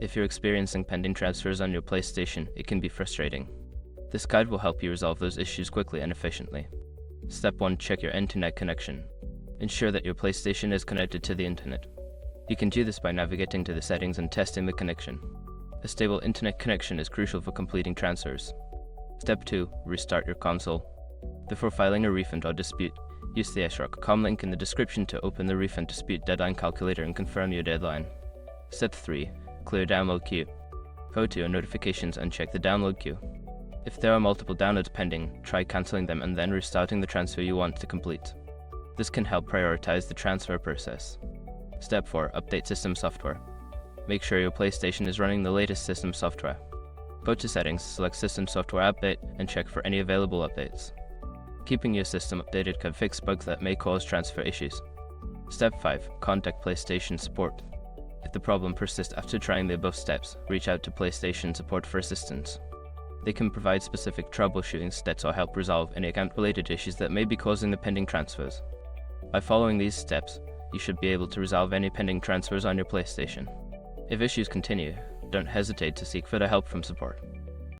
If you're experiencing pending transfers on your PlayStation, it can be frustrating. This guide will help you resolve those issues quickly and efficiently. Step 1. Check your internet connection. Ensure that your PlayStation is connected to the internet. You can do this by navigating to the settings and testing the connection. A stable internet connection is crucial for completing transfers. Step 2. Restart your console. Before filing a refund or dispute, use the s.com link in the description to open the refund dispute deadline calculator and confirm your deadline. Step 3. Clear download queue. Go to your notifications and check the download queue. If there are multiple downloads pending, try cancelling them and then restarting the transfer you want to complete. This can help prioritize the transfer process. Step 4. Update system software. Make sure your PlayStation is running the latest system software. Go to Settings, select System Software Update, and check for any available updates. Keeping your system updated can fix bugs that may cause transfer issues. Step 5. Contact PlayStation support. If the problem persists after trying the above steps, reach out to PlayStation support for assistance. They can provide specific troubleshooting steps or help resolve any account-related issues that may be causing the pending transfers. By following these steps, you should be able to resolve any pending transfers on your PlayStation. If issues continue, don't hesitate to seek further help from support.